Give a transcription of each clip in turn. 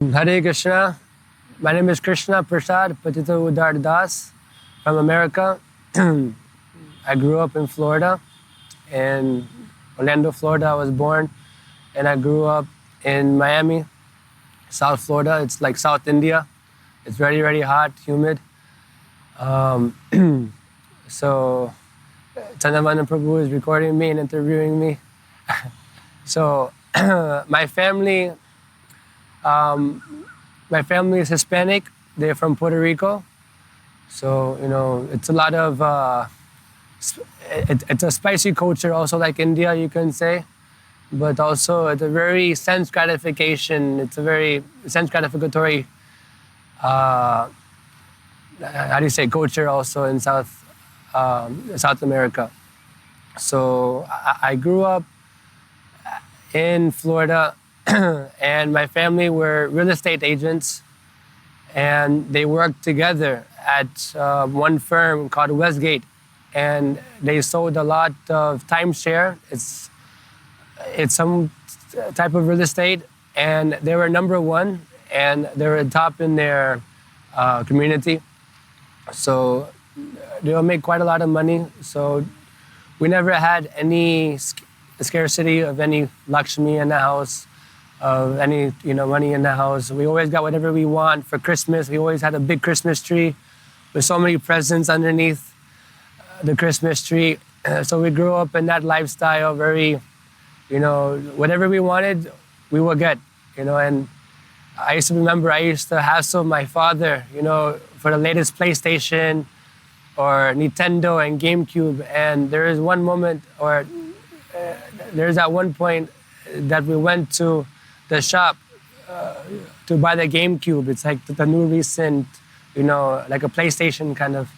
Hare Krishna. My name is Krishna Prasad Patita Uddhara from America. I grew up in Florida, in Orlando, Florida. I was born, and I grew up in Miami, South Florida. It's like South India. It's very, very hot, humid. So Chandavan Prabhu is recording me and interviewing me. So my family is Hispanic. They're from Puerto Rico. So, it's a lot of, it's a spicy culture also like India, you can say. But also it's a very sense gratification. It's a very sense gratificatory, how do you say, culture also in South America. So I grew up in Florida. And my family were real estate agents, and they worked together at one firm called Westgate, and they sold a lot of timeshare. It's some type of real estate, and they were number one, and they were top in their community. So they'll make quite a lot of money. So we never had any scarcity of any Lakshmi in the house, of any money in the house. We always got whatever we want for Christmas. We always had a big Christmas tree with so many presents underneath the Christmas tree. So we grew up in that lifestyle, very, whatever we wanted, we would get, and I used to hassle my father, for the latest PlayStation or Nintendo and GameCube. And there is one moment, or there's at one point that we went to the shop to buy the GameCube. It's like the new recent, like a PlayStation kind of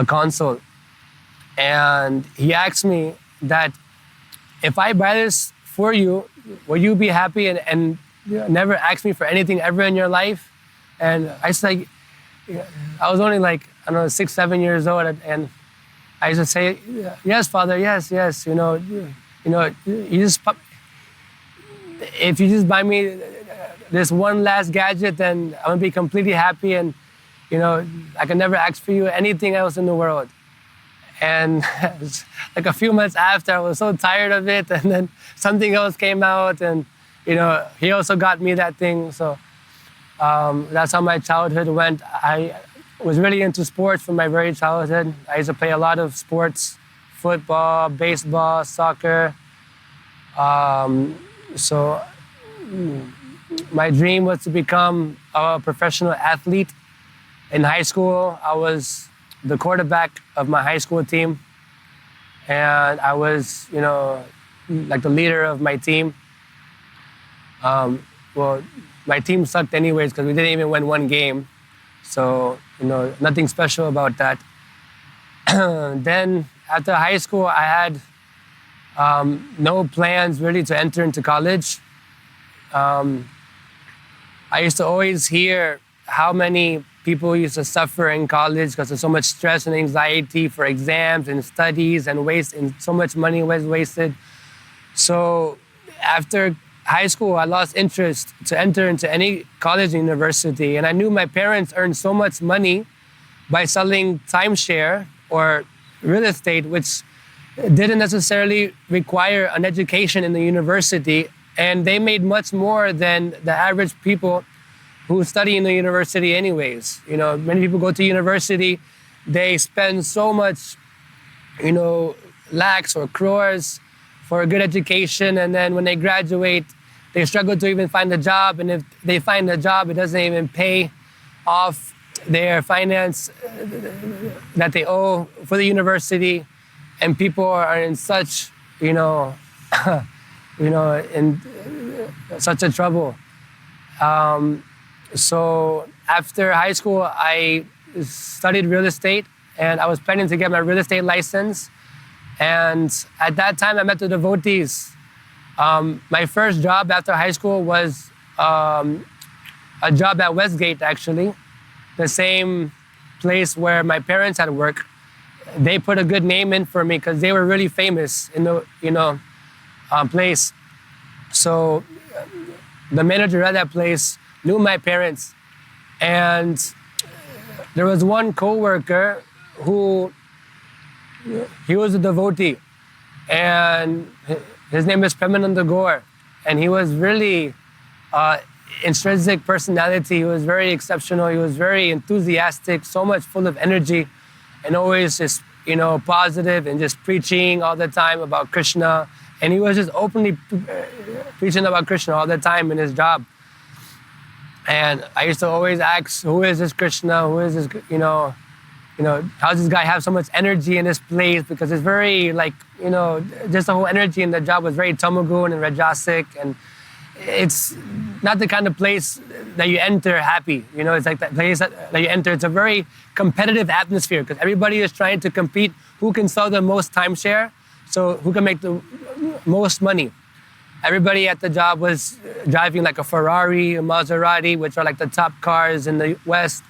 console. And he asked me that if I buy this for you, will you be happy and never ask me for anything ever in your life? And I was like, I was only like, 6, 7 years old, and I used to say, yes, Father, yes, you just, if you just buy me this one last gadget, then I'm gonna be completely happy, and I can never ask for you anything else in the world. And like a few months after, I was so tired of it, and then something else came out, and he also got me that thing. So that's how my childhood went. I was really into sports from my very childhood. I used to play a lot of sports: football, baseball, soccer. So my dream was to become a professional athlete. In high school, I was the quarterback of my high school team. And I was, like the leader of my team. Well, my team sucked anyways because we didn't even win one game. So, nothing special about that. Then after high school, I had no plans really to enter into college. I used to always hear how many people used to suffer in college because of so much stress and anxiety for exams and studies, and so much money was wasted. So after high school, I lost interest to enter into any college or university. And I knew my parents earned so much money by selling timeshare or real estate, which didn't necessarily require an education in the university, and they made much more than the average people who study in the university anyways. Many people go to university, they spend so much, lakhs or crores for a good education, and then when they graduate, they struggle to even find a job, and if they find a job, it doesn't even pay off their finance that they owe for the university. And people are in such, in such a trouble. So after high school, I studied real estate, and I was planning to get my real estate license. And at that time, I met the devotees. My first job after high school was a job at Westgate, actually, the same place where my parents had worked. They put a good name in for me because they were really famous in the place. So the manager at that place knew my parents. And there was one coworker who, he was a devotee, and his name is Premananda Gaur, and he was really intrinsic personality. He was very exceptional. He was very enthusiastic, so much full of energy, and always just, positive and just preaching all the time about Krishna. And he was just openly preaching about Krishna all the time in his job. And I used to always ask, who is this Krishna? Who is this, how does this guy have so much energy in this place? Because it's very just the whole energy in the job was very tamagun and rajasic. And it's not the kind of place that you enter happy. It's like that place that you enter. It's a very competitive atmosphere because everybody is trying to compete who can sell the most timeshare, so who can make the most money. Everybody at the job was driving like a Ferrari, a Maserati, which are like the top cars in the West,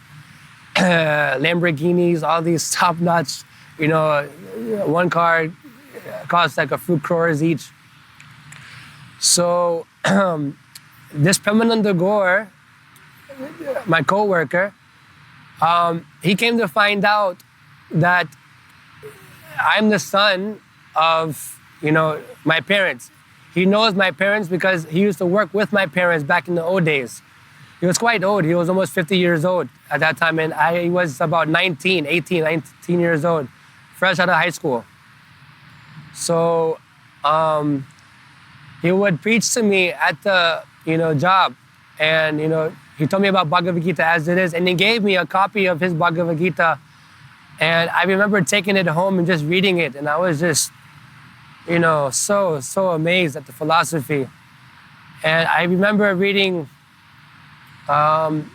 Lamborghinis, all these top-notch, one car costs like a few crores each. So this Premananda Gaur, my coworker, he came to find out that I'm the son of, my parents. He knows my parents because he used to work with my parents back in the old days. He was quite old. He was almost 50 years old at that time, and I was about 19 years old, fresh out of high school. So he would preach to me at the, job, and, he told me about Bhagavad Gita as it is, and he gave me a copy of his Bhagavad Gita, and I remember taking it home and just reading it, and I was just, so amazed at the philosophy. And I remember reading some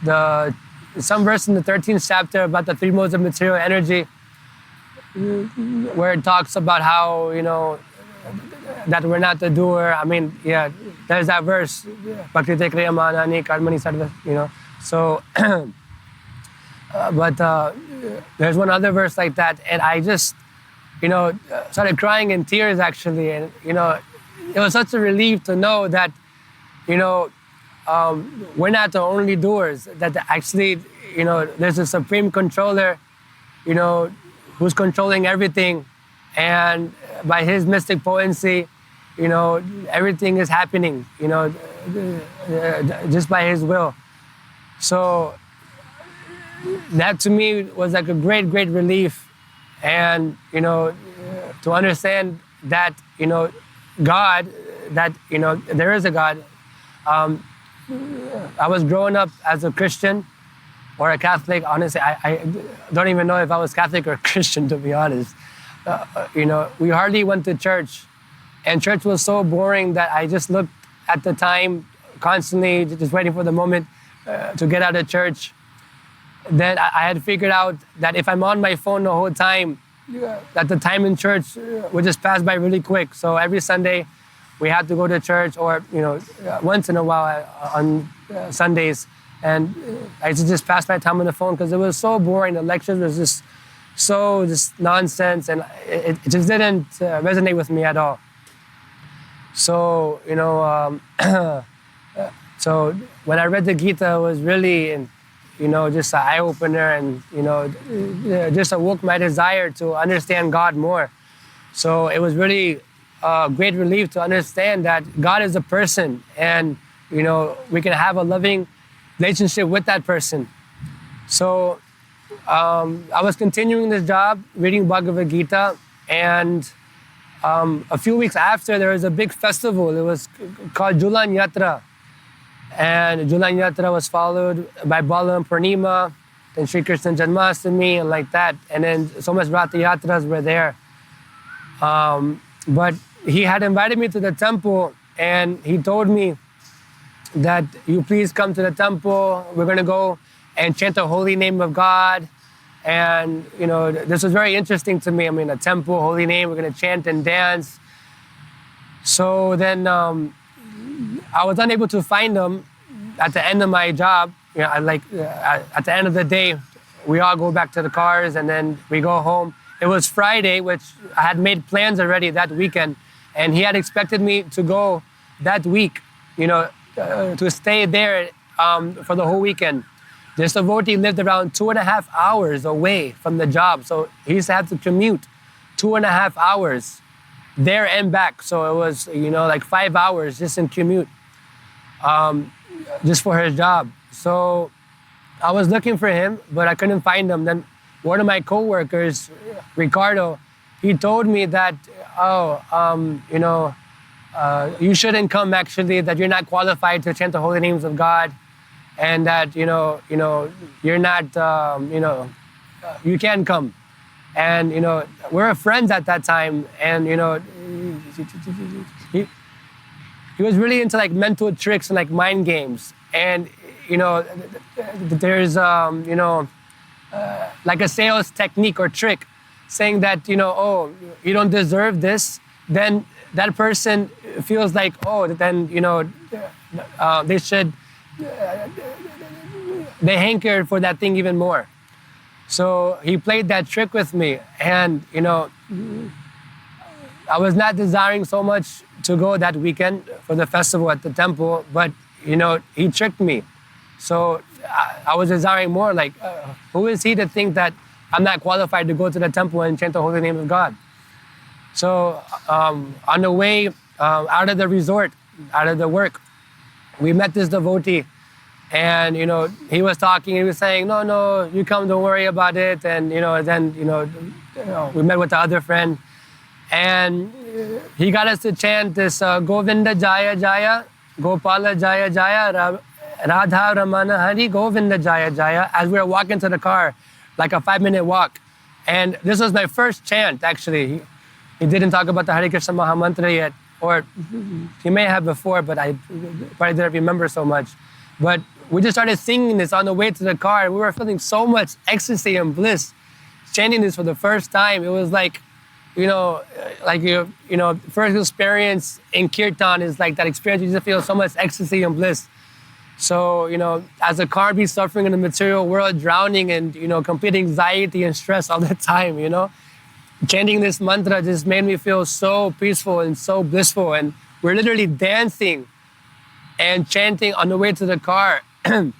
verse in the 13th chapter about the three modes of material energy, where it talks about how, that we're not the doer. I mean, yeah, there's that verse, Bhakti Yoga, Karmani Sarva, So, but there's one other verse like that, and I just, started crying in tears actually, and it was such a relief to know that, we're not the only doers. That actually, there's a supreme controller, who's controlling everything, and by his mystic potency, everything is happening, just by his will. So that to me was like a great, great relief. And, to understand that, God, that, there is a God. I was growing up as a Christian or a Catholic. Honestly, I don't even know if I was Catholic or Christian, to be honest. We hardly went to church. And church was so boring that I just looked at the time constantly, just waiting for the moment to get out of church. Then I had figured out that if I'm on my phone the whole time, that the time in church would just pass by really quick. So every Sunday, we had to go to church, or once in a while on Sundays, and I used to just pass my time on the phone because it was so boring. The lectures was just nonsense, and it just didn't resonate with me at all. So so when I read the Gita, it was really just an eye-opener, and, just awoke my desire to understand God more. So it was really a great relief to understand that God is a person, and, we can have a loving relationship with that person. So I was continuing this job, reading Bhagavad Gita, and a few weeks after, there was a big festival. It was called Julan Yatra. And Julan Yatra was followed by Balaram Purnima, then Sri Krishna Janmashtami, and like that. And then so much Ratha Yatras were there. But he had invited me to the temple, and he told me that you please come to the temple. We're going to go and chant the holy name of God. And, this was very interesting to me. I mean, a temple, holy name, we're going to chant and dance. So then I was unable to find them at the end of my job. At the end of the day, we all go back to the cars, and then we go home. It was Friday, which I had made plans already that weekend, and he had expected me to go that week, to stay there for the whole weekend. This devotee lived around 2.5 hours away from the job. So he used to have to commute 2.5 hours there and back. So it was, like 5 hours just in commute, just for his job. So I was looking for him, but I couldn't find him. Then one of my coworkers, Ricardo, he told me that, you shouldn't come actually, that you're not qualified to chant the holy names of God, and that, you're not, you can come. And, we were friends at that time, and, he was really into like mental tricks and like mind games. And, there's, like a sales technique or trick saying that, oh, you don't deserve this, then that person feels like, oh, then, they hanker for that thing even more. So he played that trick with me, and, I was not desiring so much to go that weekend for the festival at the temple, but, he tricked me. So I was desiring more, like, who is he to think that I'm not qualified to go to the temple and chant the holy name of God? So on the way out of the resort, out of the work, we met this devotee, and, he was talking, he was saying, no, you come, don't worry about it. And, then, we met with the other friend, and he got us to chant this Govinda Jaya Jaya, Gopala Jaya Jaya, Radha Ramana Hari, Govinda Jaya Jaya, as we were walking to the car, like a 5-minute walk. And this was my first chant, actually. He didn't talk about the Hare Krishna Mahamantra yet, or he may have before, but I probably didn't remember so much. But we just started singing this on the way to the car, and we were feeling so much ecstasy and bliss, chanting this for the first time. It was like, first experience in kirtan is like that experience. You just feel so much ecstasy and bliss. So, as a karmi suffering in the material world, drowning in, complete anxiety and stress all the time, chanting this mantra just made me feel so peaceful and so blissful. And we're literally dancing and chanting on the way to the car. And,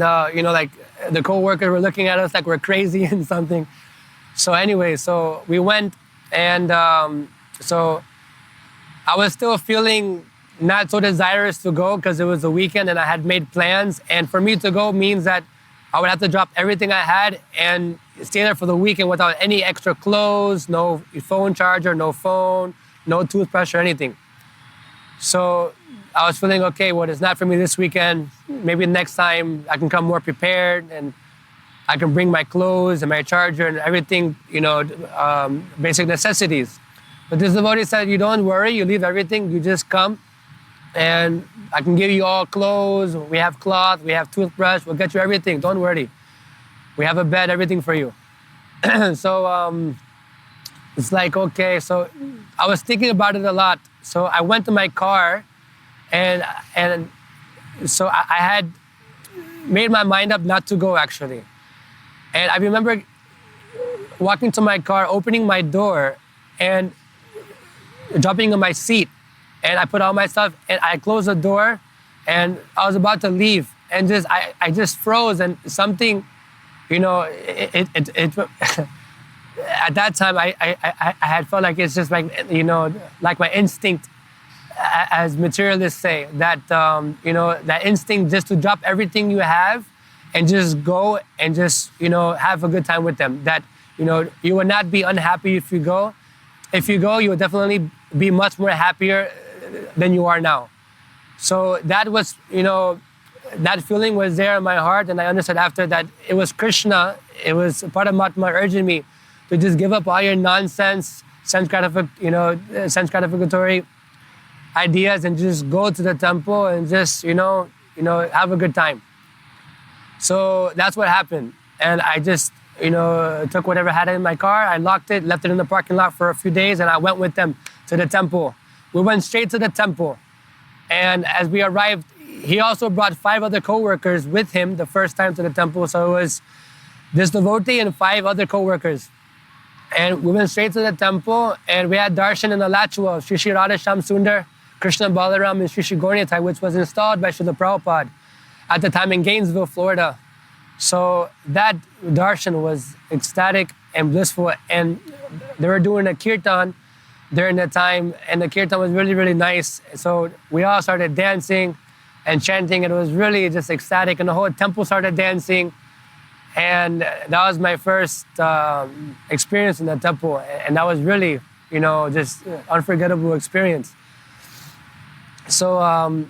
like the co-workers were looking at us like we're crazy and something. So anyway, so we went, and so I was still feeling not so desirous to go because it was a weekend and I had made plans. And for me to go means that I would have to drop everything I had and stay there for the weekend without any extra clothes, no phone charger, no phone, no toothbrush or anything. So I was feeling, okay, well, it's not for me this weekend. Maybe next time I can come more prepared and I can bring my clothes and my charger and everything, basic necessities. But this devotee said, you don't worry, you leave everything, you just come and I can give you all clothes, we have cloth, we have toothbrush, we'll get you everything, don't worry. We have a bed, everything for you. So it's like, okay, so I was thinking about it a lot. So I went to my car and so I had made my mind up not to go actually. And I remember walking to my car, opening my door and jumping on my seat. And I put all my stuff and I closed the door and I was about to leave and I just froze and something, at that time I had felt like it's just like, like my instinct, as materialists say, that, that instinct just to drop everything you have and just go and just, have a good time with them. That, you will not be unhappy if you go. If you go, you will definitely be much more happier than you are now. So that was, that feeling was there in my heart, and I understood after that it was Krishna, it was part of Mahatma urging me to just give up all your nonsense, sense gratificatory ideas and just go to the temple and just, have a good time. So that's what happened. And I just, took whatever I had in my car, I locked it, left it in the parking lot for a few days, and I went with them to the temple. We went straight to the temple. And as we arrived, he also brought 5 other co-workers with him the first time to the temple. So it was this devotee and 5 other co-workers. And we went straight to the temple and we had darshan in the Lachua of Shri Shri Radha Shyam Sundar, Krishna Balaram and Sri Sri Gaura, which was installed by Srila Prabhupada at the time in Gainesville, Florida. So that darshan was ecstatic and blissful, and they were doing a kirtan during that time, and the kirtan was really, really nice. So we all started dancing and chanting, and it was really just ecstatic, and the whole temple started dancing. And that was my first experience in the temple, and that was really, just unforgettable experience. So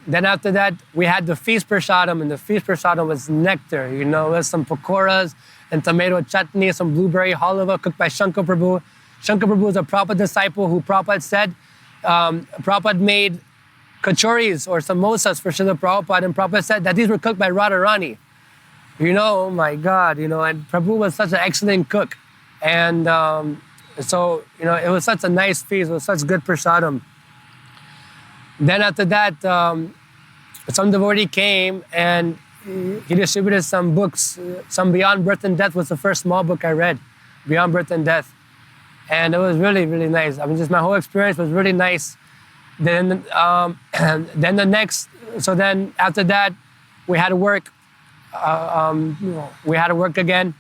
then after that, we had the feast prasadam, and the feast prasadam was nectar, with some pakoras and tomato chutney, some blueberry halwa cooked by Shankar Prabhu. Shankar Prabhu is a Prabhupada disciple who Prabhupada said, Prabhupada made kachoris or samosas for Srila Prabhupada, and Prabhupada said that these were cooked by Radharani. Oh my God, and Prabhu was such an excellent cook. And so, it was such a nice feast, it was such good prasadam. Then after that, some devotee came and he distributed some books. Some Beyond Birth and Death was the first small book I read, Beyond Birth and Death. And it was really, really nice. I mean, just my whole experience was really nice. Then, then after that, we had to work. We had to work again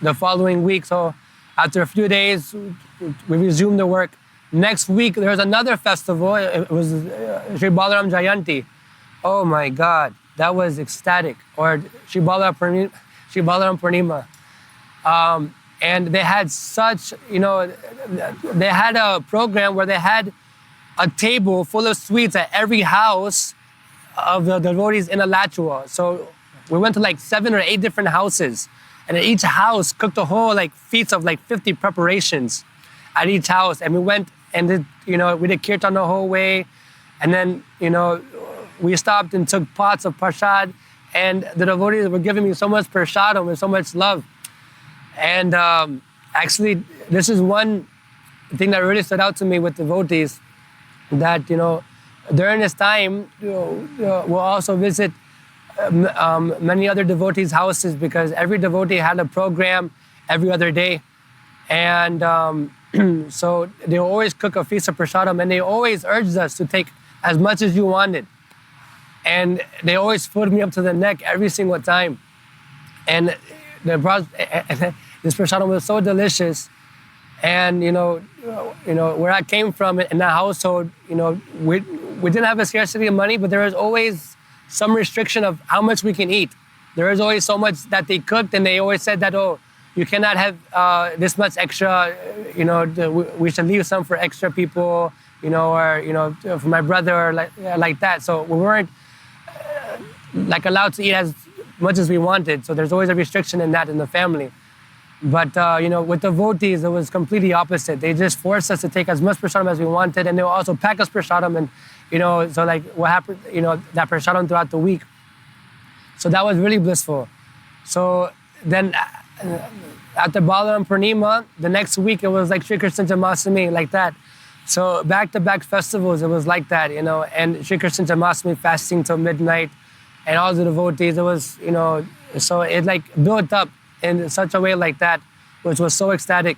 the following week. So after a few days, we resumed the work. Next week, there was another festival. It was Sri Balaram Jayanti. Oh my God, that was ecstatic. Or Sri Balaram Purnima. And they had such, they had a program where they had a table full of sweets at every house of the devotees in Alachua. So we went to like 7 or 8 different houses, and each house cooked a whole feast of 50 preparations at each house. And we went and did, we did kirtan the whole way. And then, we stopped and took pots of prasad, and the devotees were giving me so much prasadam with so much love. And actually, this is one thing that really stood out to me with devotees, that, during this time, we'll also visit many other devotees' houses, because every devotee had a program every other day. And so they always cook a feast of prasadam, and they always urged us to take as much as you wanted. And they always filled me up to the neck every single time. And this prasadam was so delicious. And where I came from in that household, we didn't have a scarcity of money, but there was always some restriction of how much we can eat. There was always so much that they cooked, and they always said that, you cannot have this much extra, we should leave some for extra people, or for my brother, or like that. So we weren't allowed to eat as much as we wanted. So there's always a restriction in that in the family. But with devotees, it was completely opposite. They just forced us to take as much prasadam as we wanted, and they would also pack us prasadam, and so what happened, that prasadam throughout the week. So that was really blissful. So then after Balaram Purnima, the next week it was like Sri Krishna Janmashtami, like that. So back-to-back festivals, it was like that, and Sri Krishna Janmashtami fasting till midnight, and all the devotees, it was, so it built up in such a way like that, which was so ecstatic.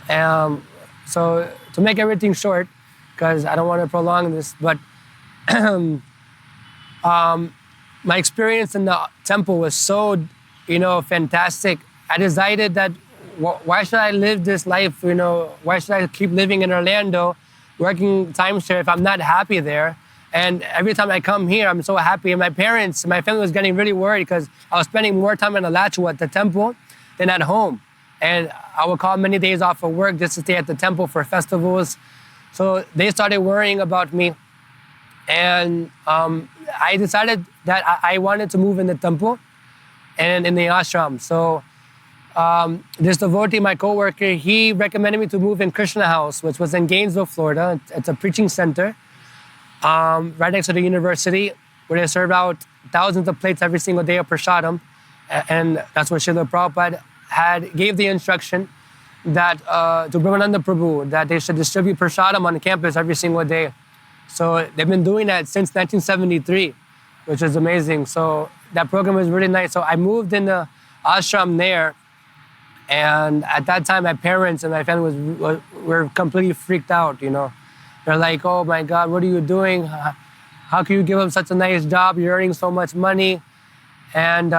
So to make everything short, because I don't want to prolong this, but my experience in the temple was so, fantastic. I decided that why should I live this life, why should I keep living in Orlando, working timeshare if I'm not happy there? And every time I come here, I'm so happy. And my family was getting really worried, because I was spending more time in Alachua at the temple than at home. And I would call many days off of work just to stay at the temple for festivals. So they started worrying about me. And I decided that I wanted to move in the temple and in the ashram. So this devotee, my coworker, he recommended me to move in Krishna House, which was in Gainesville, Florida. It's a preaching center. Right next to the university, where they serve out thousands of plates every single day of prasadam. And that's what Srila Prabhupada gave the instruction that to Brahmananda Prabhu, that they should distribute prasadam on campus every single day. So they've been doing that since 1973, which is amazing. So that program was really nice. So I moved in the ashram there, And at that time, my parents and my family were completely freaked out, They're like, oh my God, what are you doing? How can you give him such a nice job? You're earning so much money. And,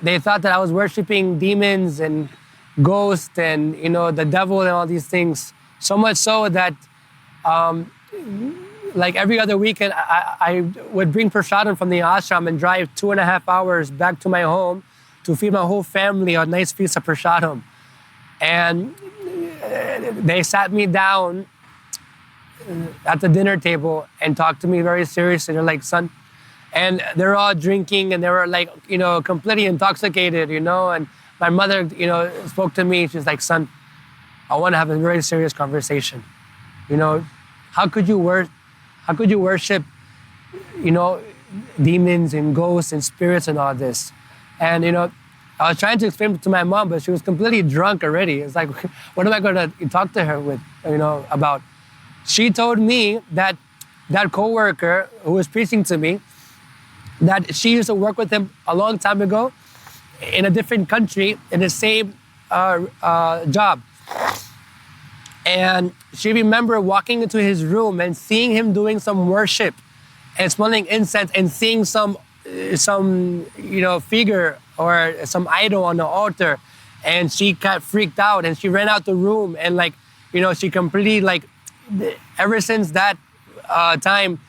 they thought that I was worshiping demons and ghosts and, the devil and all these things. So much so that, like every other weekend, I would bring prasadam from the ashram and drive 2.5 hours back to my home to feed my whole family a nice feast of prasadam. And they sat me down at the dinner table and talked to me very seriously. They're like, son, and they're all drinking and they were like, completely intoxicated, and my mother, spoke to me. She's like, son, I want to have a very serious conversation. How could you worship, demons and ghosts and spirits and all this? And, I was trying to explain it to my mom, but she was completely drunk already. It's like, what am I going to talk to her with, about? She told me that coworker who was preaching to me, that she used to work with him a long time ago in a different country in the same job. And she remembered walking into his room and seeing him doing some worship and smelling incense and seeing some figure or some idol on the altar. And she got freaked out and she ran out the room and she completely ever since that time,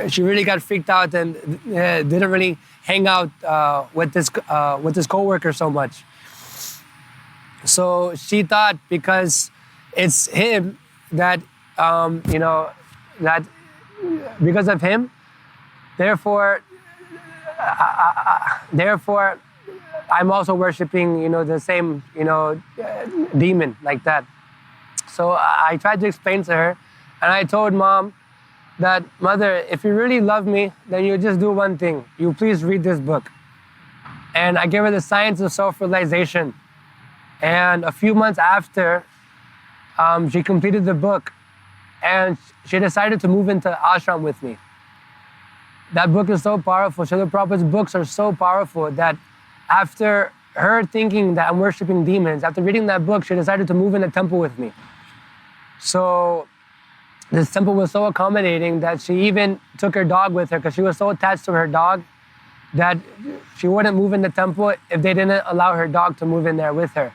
she really got freaked out and didn't really hang out with this coworker so much. So she thought because it's him that that because of him, therefore I'm also worshiping the same demon like that. So I tried to explain to her, and I told mom that, mother, if you really love me, then you just do one thing. You please read this book. And I gave her the Science of Self-Realization. And a few months after, she completed the book and she decided to move into ashram with me. That book is so powerful. Srila Prabhupada's books are so powerful that after her thinking that I'm worshiping demons, after reading that book, she decided to move in the temple with me. So this temple was so accommodating that she even took her dog with her because she was so attached to her dog that she wouldn't move in the temple if they didn't allow her dog to move in there with her.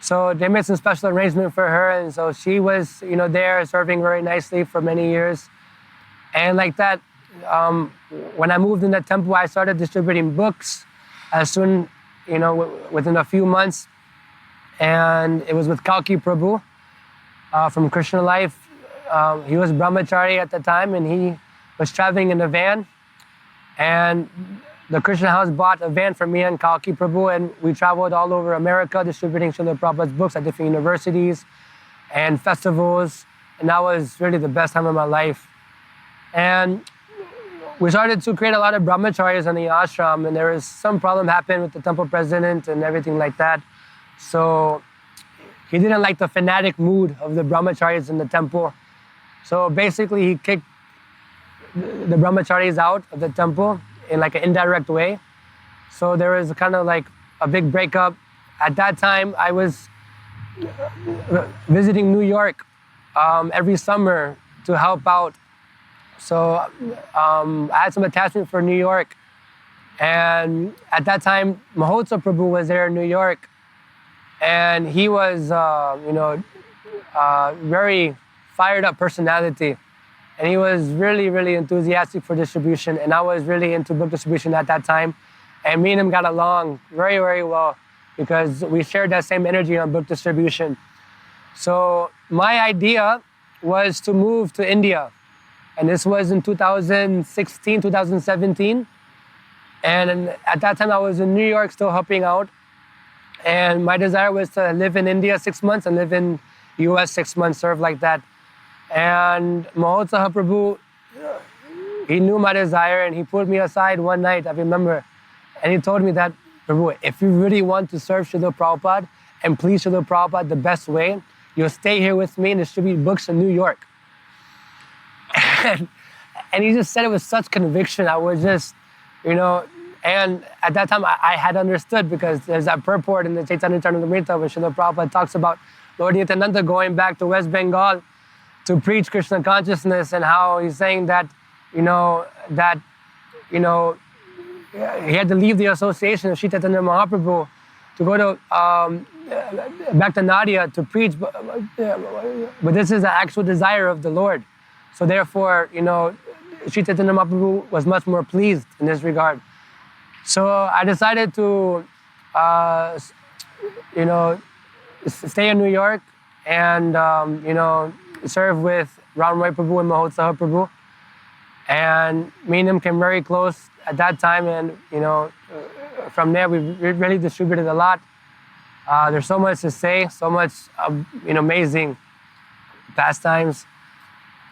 So they made some special arrangement for her, and so she was, there serving very nicely for many years. And like that, when I moved in the temple, I started distributing books as soon, within a few months. And it was with Kalki Prabhu from Krishna Life. He was brahmachari at the time, and he was traveling in a van. And the Krishna House bought a van for me and Kalki Prabhu, and we traveled all over America distributing Srila Prabhupada's books at different universities and festivals. And that was really the best time of my life. And we started to create a lot of brahmacharis in the ashram, and there was some problem happened with the temple president and everything like that. So he didn't like the fanatic mood of the brahmacharis in the temple. So basically he kicked the brahmacharis out of the temple in an indirect way. So there was kind of a big breakup. At that time, I was visiting New York every summer to help out. So I had some attachment for New York. And at that time, Mahotsav Prabhu was there in New York. And he was, very fired up personality. And he was really, really enthusiastic for distribution. And I was really into book distribution at that time. And me and him got along very, very well because we shared that same energy on book distribution. So my idea was to move to India. And this was in 2016, 2017. And at that time, I was in New York still helping out. And my desire was to live in India 6 months and live in US 6 months, serve like that. And Mahotsav Prabhu, he knew my desire and he pulled me aside one night, I remember. And he told me that, Prabhu, if you really want to serve Srila Prabhupada and please Srila Prabhupada the best way, you'll stay here with me and distribute books in New York. And he just said it with such conviction. I was just, And at that time, I had understood, because there's that purport in the Chaitanya Charitamrita where Srila Prabhupada talks about Lord Nityananda going back to West Bengal to preach Krishna consciousness, and how he's saying that, he had to leave the association of Sri Chaitanya Mahaprabhu to go to back to Nadia to preach, but this is the actual desire of the Lord. So therefore, Sri Chaitanya Mahaprabhu was much more pleased in this regard. So I decided to, stay in New York and, serve with Ramroy Prabhu and Mahotsaha Prabhu. And me and him came very close at that time. And, from there, we really distributed a lot. There's so much to say, so much, amazing pastimes.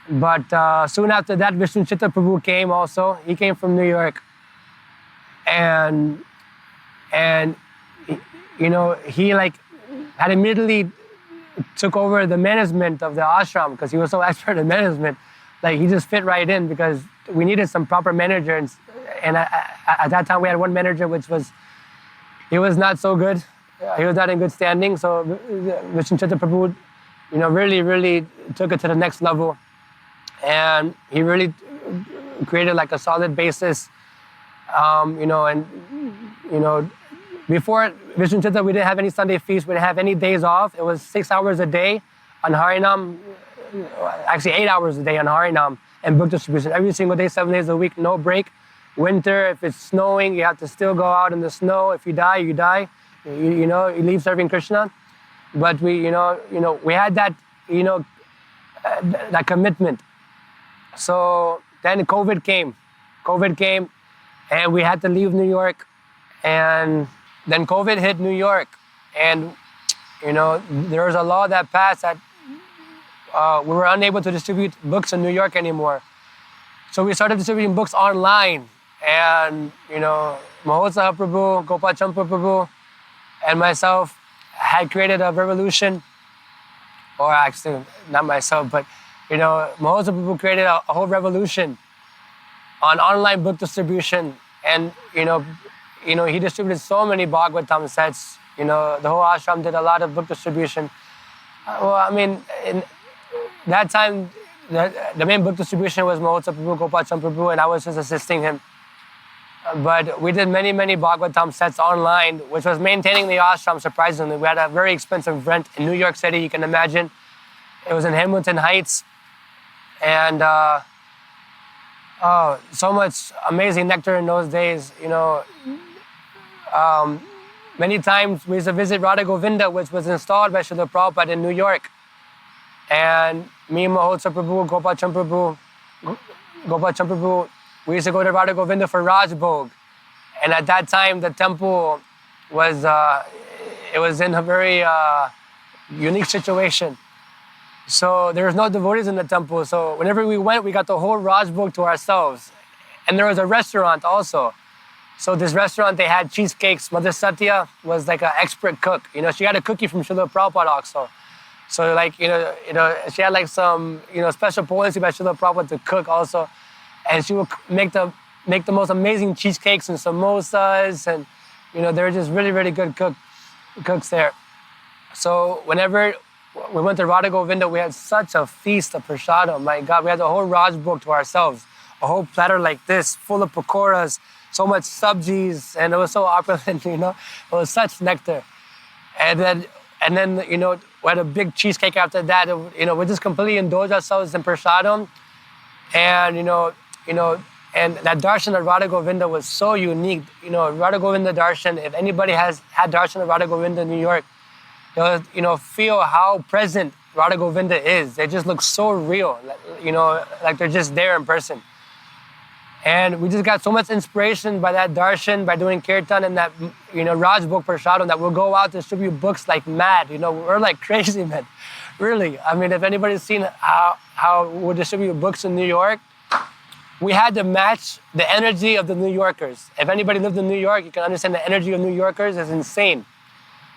But soon after that, Vishnu Chitta Prabhu came also. He came from New York. And he had immediately took over the management of the ashram, because he was so expert in management. He just fit right in, because we needed some proper manager. And at that time we had one manager, he was not so good. He was not in good standing. So Vishnu Chitta Prabhu, really, really took it to the next level. And he really created a solid basis. Before Vishnu Chitta, we didn't have any Sunday feast. We didn't have any days off. It was 6 hours a day on Harinam, actually 8 hours a day on Harinam and book distribution. Every single day, 7 days a week, no break. Winter, if it's snowing, you have to still go out in the snow. If you die, you die. You leave serving Krishna. But we had that, that commitment. So then COVID came, and we had to leave New York. And then COVID hit New York, and there was a law that passed that we were unable to distribute books in New York anymore. So we started distributing books online, and Mahotsaha Prabhu, Gopal Champa Prabhu, and myself had created a revolution, or actually not myself, but Mahotsaha Prabhu created a whole revolution on online book distribution. And he distributed so many Bhagavatam sets. The whole ashram did a lot of book distribution. In that time, the main book distribution was Mahotsaha Prabhu, Gopal Champa Prabhu, and I was just assisting him. But we did many, many Bhagavatam sets online, which was maintaining the ashram, surprisingly. We had a very expensive rent in New York City, you can imagine. It was in Hamilton Heights. And so much amazing nectar in those days. Many times we used to visit Radha Govinda, which was installed by Srila Prabhupada in New York. And me and Mahotsaha Prabhu, Gopal Champa Prabhu, we used to go to Radha Govinda for Raj Bhog. And at that time, the temple was, it was in a very unique situation. So there was no devotees in the temple. So whenever we went, we got the whole Raj Bhog to ourselves. And there was a restaurant also. So this restaurant, they had cheesecakes. Mother Satya was an expert cook. She had a cookie from Srila Prabhupada also. So she had some, special potency by Srila Prabhupada to cook also. And she would make the most amazing cheesecakes and samosas. And, they were just really, really good cooks there. So whenever we went to Radha Govinda, we had such a feast of prasadam. My God, we had the whole Raj Bhog to ourselves. A whole platter like this, full of pakoras, so much sabjis, and it was so opulent, It was such nectar. And then we had a big cheesecake after that. We just completely indulged ourselves in prasadam. And, and that darshan of Radha Govinda was so unique. Radha Govinda darshan, if anybody has had darshan of Radha Govinda in New York, they'll, feel how present Radha Govinda is. They just look so real, like they're just there in person. And we just got so much inspiration by that darshan, by doing kirtan and that, Raj Bhog Prasadam, that we'll go out to distribute books like mad. We're like crazy, man. Really. If anybody's seen how we distribute books in New York, we had to match the energy of the New Yorkers. If anybody lived in New York, you can understand the energy of New Yorkers is insane.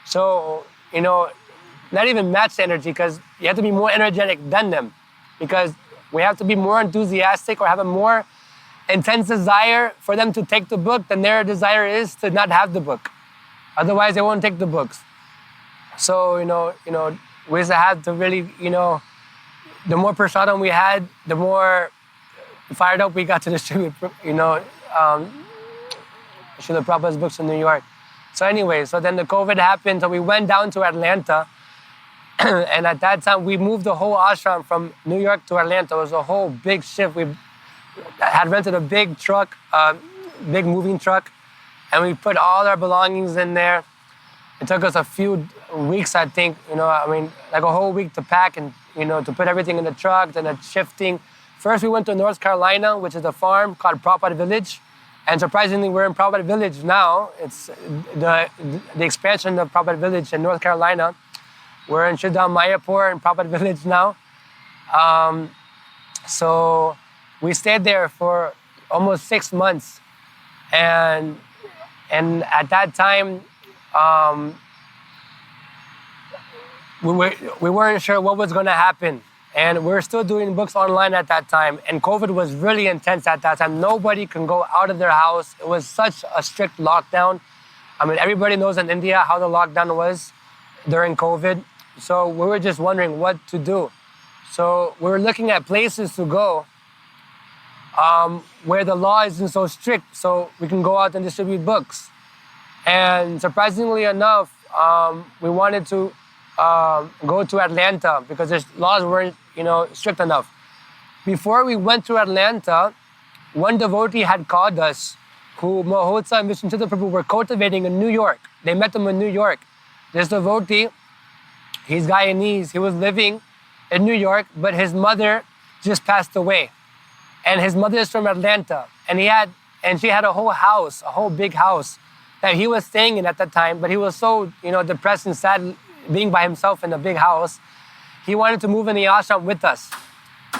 So, not even match the energy, because you have to be more energetic than them, because we have to be more enthusiastic or have a more intense desire for them to take the book, then their desire is to not have the book. Otherwise, they won't take the books. So, we used to have to really, the more prasadam we had, the more fired up we got to distribute, Srila Prabhupada's books in New York. So anyway, so then the COVID happened, so we went down to Atlanta, and at that time, we moved the whole ashram from New York to Atlanta. It was a whole big shift. We had rented a big truck, big moving truck, and we put all our belongings in there. It took us a few weeks, I think, like a whole week to pack and, to put everything in the truck, then it's shifting. First, we went to North Carolina, which is a farm called Prabhupada Village. And surprisingly, we're in Prabhupada Village now. It's the expansion of Prabhupada Village in North Carolina. We're in Mayapur in Prabhupada Village now. So we stayed there for almost 6 months. And at that time, we weren't sure what was going to happen. And we were still doing books online at that time. And COVID was really intense at that time. Nobody can go out of their house. It was such a strict lockdown. Everybody knows in India how the lockdown was during COVID. So we were just wondering what to do. So we were looking at places to go where the law isn't so strict, so we can go out and distribute books. And surprisingly enough, we wanted to go to Atlanta because the laws weren't, strict enough. Before we went to Atlanta, one devotee had called us who Mahotsa and Vishnuchitra Prabhu were cultivating in New York. They met them in New York. This devotee, he's Guyanese, he was living in New York, but his mother just passed away. And his mother is from Atlanta. And she had a whole house, a whole big house that he was staying in at the time, but he was so, depressed and sad being by himself in a big house. He wanted to move in the ashram with us.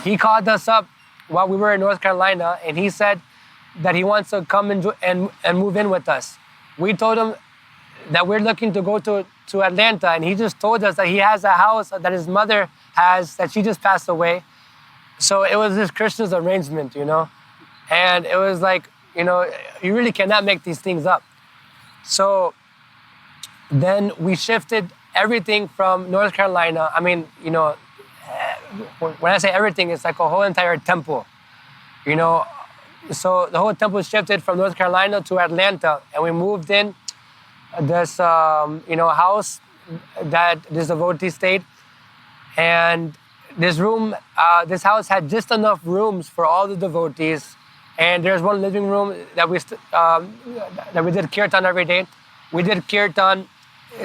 He called us up while we were in North Carolina, and he said that he wants to come and move in with us. We told him that we're looking to go to Atlanta, and he just told us that he has a house that his mother has, that she just passed away. So it was this Krishna's arrangement, And it was like, you really cannot make these things up. So then we shifted everything from North Carolina. When I say everything, it's like a whole entire temple, So the whole temple shifted from North Carolina to Atlanta, and we moved in this, house that this devotee stayed. And this house had just enough rooms for all the devotees. And there's one living room that we did kirtan every day. We did kirtan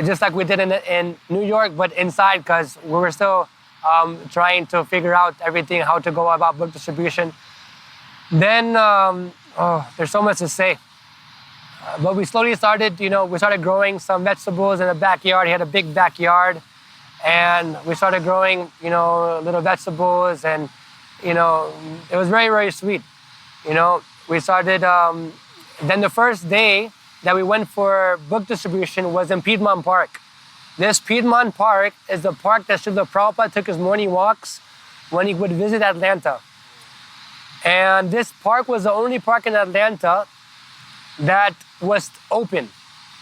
just like we did in New York, but inside, because we were still trying to figure out everything, how to go about book distribution. Then, there's so much to say. But we slowly started, we started growing some vegetables in the backyard. He had a big backyard. And we started growing, little vegetables. And, it was very, very sweet. We started, then the first day that we went for book distribution was in Piedmont Park. This Piedmont Park is the park that Srila Prabhupada took his morning walks when he would visit Atlanta. And this park was the only park in Atlanta that was open.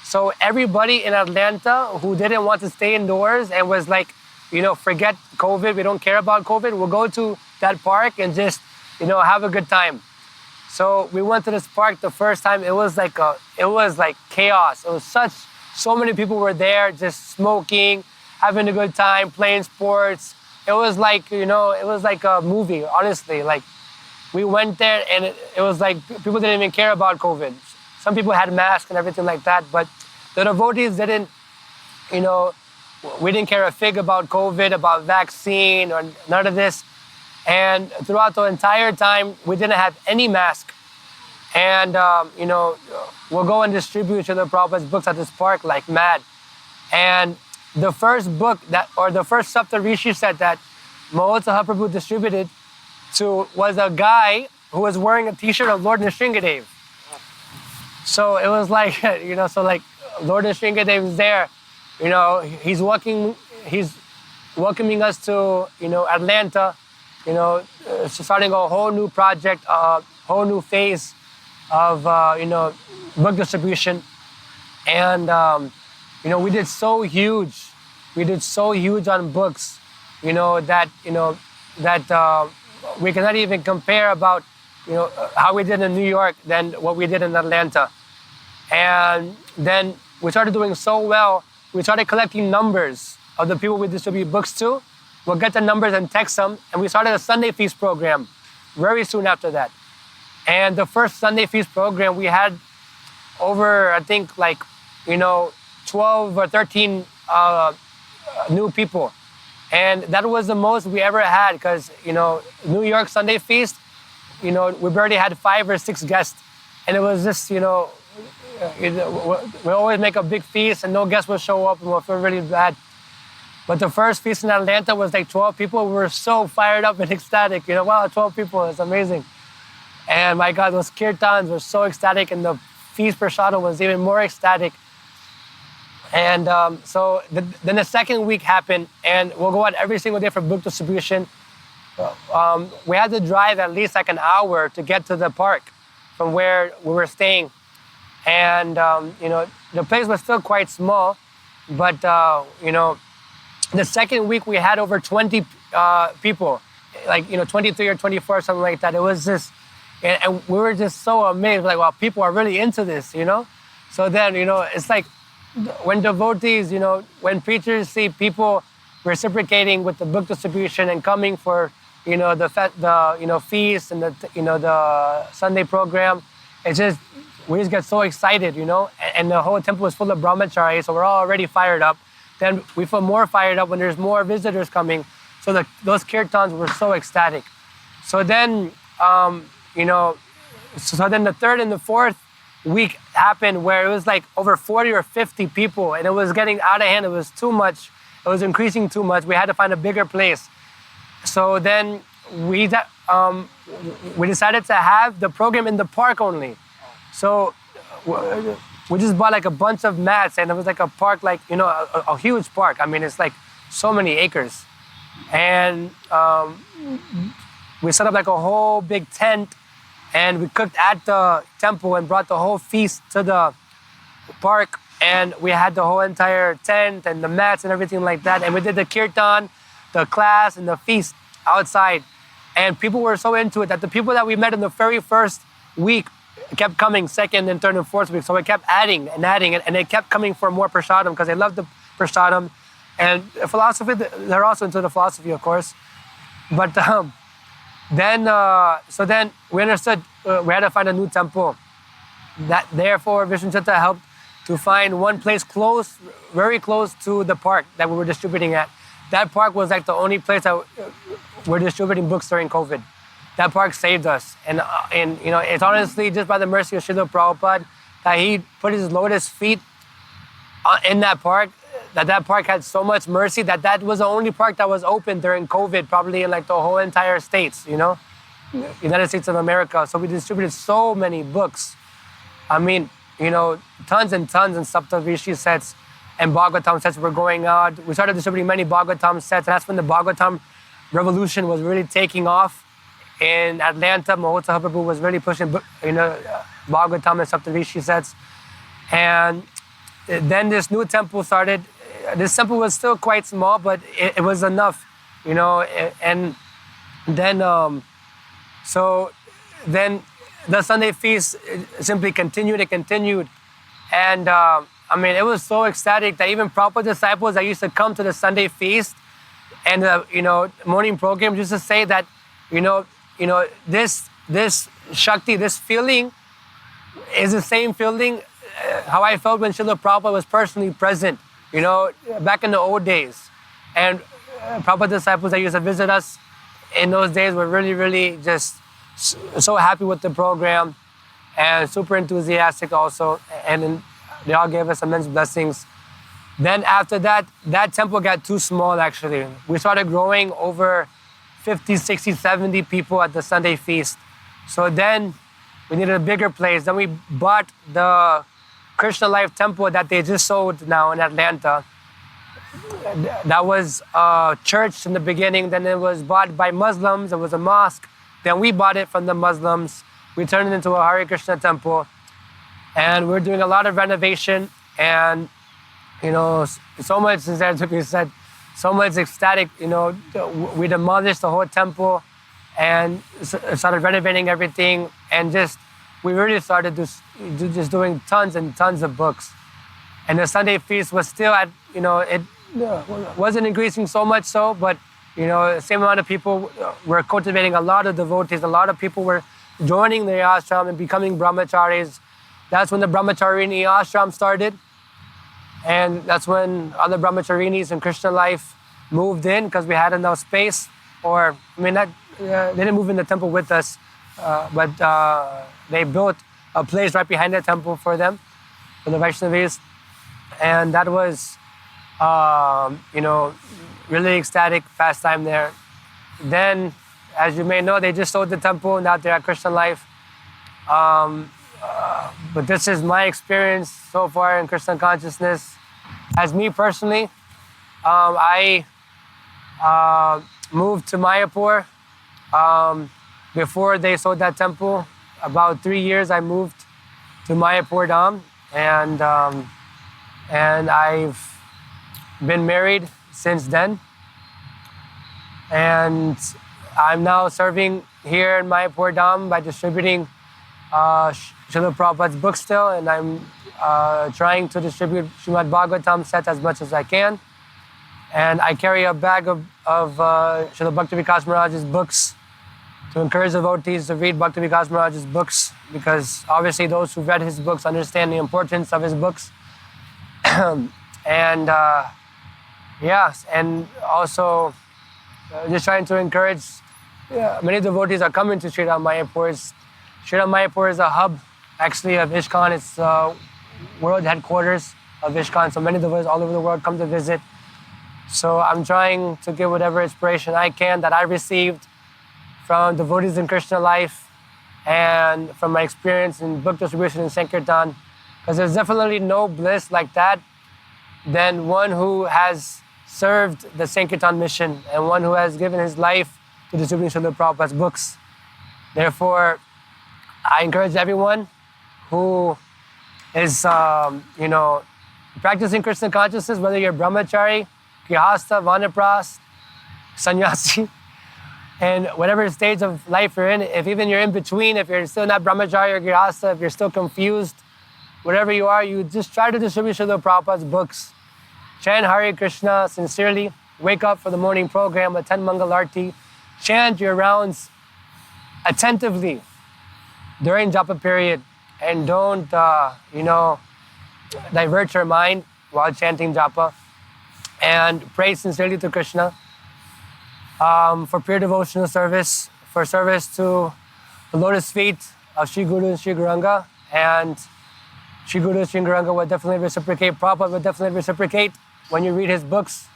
So everybody in Atlanta who didn't want to stay indoors and was like, forget COVID, we don't care about COVID, we'll go to that park and just, have a good time. So we went to this park the first time. It was like chaos. It was so many people were there just smoking, having a good time, playing sports. It was like, it was like a movie, honestly. Like we went there and it was like people didn't even care about COVID. Some people had masks and everything like that, but the devotees didn't, we didn't care a fig about COVID, about vaccine or none of this. And throughout the entire time, we didn't have any mask. And, we'll go and distribute Srila Prabhupada's books at this park like mad. And the first book the first Saptarishi set that Mahotsaha Prabhu distributed to was a guy who was wearing a t-shirt of Lord Nrsingadev. So it was like, Lord Nrsingadev is there, he's welcoming us to, Atlanta. starting a whole new project, a whole new phase of, book distribution. And, we did so huge. We did so huge on books, that we cannot even compare about, how we did in New York than what we did in Atlanta. And then we started doing so well, we started collecting numbers of the people we distribute books to. We'll get the numbers and text them. And we started a Sunday Feast program very soon after that. And the first Sunday Feast program, we had over, I think, 12 or 13 new people. And that was the most we ever had because, New York Sunday Feast, we barely had 5 or 6 guests. And it was just, we always make a big feast and no guests will show up and we'll feel really bad. But the first feast in Atlanta was 12 people. We were so fired up and ecstatic. Wow, 12 people, it's amazing. And my God, those kirtans were so ecstatic and the feast prasadam was even more ecstatic. And so then the second week happened and we'll go out every single day for book distribution. We had to drive at least an hour to get to the park from where we were staying. And, the place was still quite small, but, the second week we had over 20 people, 23 or 24, something like that. It was just, and we were just so amazed, wow, people are really into this, So then, it's like when devotees, when preachers see people reciprocating with the book distribution and coming for, the feast and the Sunday program, it's just, we just get so excited, and the whole temple is full of brahmacharis, so we're all already fired up. Then we feel more fired up when there's more visitors coming. So those kirtans were so ecstatic. So then, so then the third and the fourth week happened where it was over 40 or 50 people and it was getting out of hand. It was too much. It was increasing too much. We had to find a bigger place. So then we decided to have the program in the park only. So we just bought a bunch of mats and it was a park, a huge park. I mean, it's so many acres. And we set up a whole big tent and we cooked at the temple and brought the whole feast to the park. And we had the whole entire tent and the mats and everything like that. And we did the kirtan, the class and the feast outside. And people were so into it that the people that we met in the very first week kept coming second and third and fourth week. So we kept adding and they kept coming for more prasadam because they loved the prasadam. And philosophy, they're also into the philosophy, of course. But then we understood we had to find a new temple. Therefore, Vishnu Chitta helped to find one place very close to the park that we were distributing at. That park was the only place that we're distributing books during COVID. That park saved us. And it's honestly just by the mercy of Srila Prabhupada that he put his lotus feet in that park, that park had so much mercy that was the only park that was open during COVID, probably in the whole entire States, United States of America. So we distributed so many books. I mean, tons and tons and Saptarishi sets and Bhagavatam sets were going out. We started distributing many Bhagavatam sets, and that's when the Bhagavatam revolution was really taking off. In Atlanta, Mahotsav Prabhu was really pushing, Bhagavatam and Saptarishi sets. And then this new temple started. This temple was still quite small, but it was enough, And then, so then the Sunday feast simply continued. And it was so ecstatic that even Prabhupada disciples that used to come to the Sunday feast and the morning program used to say that, this Shakti, this feeling is the same feeling how I felt when Srila Prabhupada was personally present, back in the old days. And Prabhupada disciples that used to visit us in those days were really, really just so happy with the program and super enthusiastic also. And then they all gave us immense blessings. Then after that, that temple got too small actually. We started growing over 50, 60, 70 people at the Sunday feast. So then we needed a bigger place. Then we bought the Krishna Life Temple that they just sold now in Atlanta. that was a church in the beginning. Then it was bought by Muslims. It was a mosque. Then we bought it from the Muslims. We turned it into a Hare Krishna temple. And we're doing a lot of renovation. And, so much, as Tuki said, so much ecstatic. We demolished the whole temple and started renovating everything. And we really started just doing tons and tons of books. And the Sunday feast was still at, it wasn't increasing so much so, but, the same amount of people were cultivating a lot of devotees. A lot of people were joining the ashram and becoming brahmacharis. That's when the brahmacharini ashram started. And that's when other brahmacharinis in Krishna life moved in because we had enough space. They didn't move in the temple with us, but they built a place right behind the temple for them, for the Vaishnavis. And that was, really ecstatic pastime there. Then, as you may know, they just sold the temple. Now they're at Krishna life. But this is my experience so far in Krishna consciousness. As me personally, I moved to Mayapur before they sold that temple. About 3 years I moved to Mayapur Dham, and I've been married since then. And I'm now serving here in Mayapur Dham by distributing Srila Prabhupada's book still, and I'm trying to distribute Srimad Bhagavatam set as much as I can. And I carry a bag of Srila Bhakti Vikas Maharaj's books to encourage devotees to read Bhakti Vikas Maharaj's books, because obviously those who've read his books understand the importance of his books. And and also just trying to encourage, many devotees are coming to Sri Mayapur. Sri Mayapur is a hub, actually, of ISKCON. It's world headquarters of ISKCON, so many devotees all over the world come to visit. So I'm trying to give whatever inspiration I can that I received from devotees in Krishna life and from my experience in book distribution and Sankirtan, because there's definitely no bliss like that than one who has served the Sankirtan mission and one who has given his life to distributing Srila Prabhupada's books. Therefore, I encourage everyone who is, practicing Krishna consciousness, whether you're brahmachari, grihastha, vanapras, sannyasi, and whatever stage of life you're in, if even you're in between, if you're still not brahmachari or grihastha, if you're still confused, whatever you are, you just try to distribute Srila Prabhupada's books. Chant Hare Krishna sincerely. Wake up for the morning program, attend Mangalarti. Chant your rounds attentively during japa period, and don't, divert your mind while chanting japa. And pray sincerely to Krishna for pure devotional service, for service to the lotus feet of Sri Guru and Sri Gauranga. And Sri Guru and Sri Gauranga would definitely reciprocate. Prabhupada would definitely reciprocate when you read his books,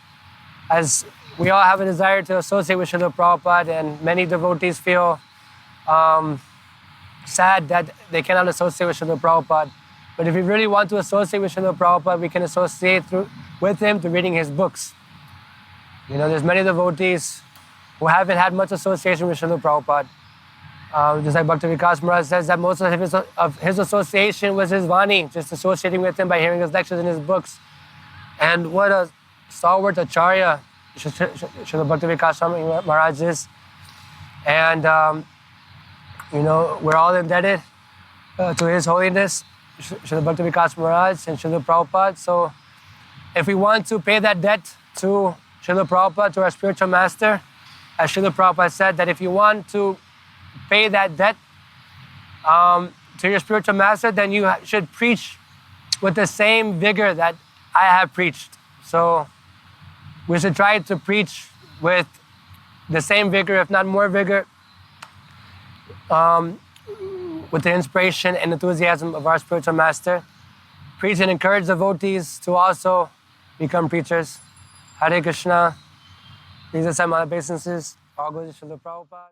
as we all have a desire to associate with Srila Prabhupada, and many devotees feel sad that they cannot associate with Srila Prabhupada. But if we really want to associate with Srila Prabhupada, we can associate with him through reading his books. There's many devotees who haven't had much association with Srila Prabhupada. Just like Bhakti Vikas Maharaj says that most of his association was his Vani, just associating with him by hearing his lectures and his books. And what a stalwart acharya Srila Bhakti Vikas Maharaj is. And, we're all indebted to His Holiness, Srila Bhakti Vikas Maharaj and Srila Prabhupada. So if we want to pay that debt to Srila Prabhupada, to our spiritual master, as Srila Prabhupada said, that if you want to pay that debt to your spiritual master, then you should preach with the same vigor that I have preached. So we should try to preach with the same vigor, if not more vigor, with the inspiration and enthusiasm of our spiritual master. Preach and encourage devotees to also become preachers. Hare Krishna. These are some other obeisances. All goes to Srila Prabhupada.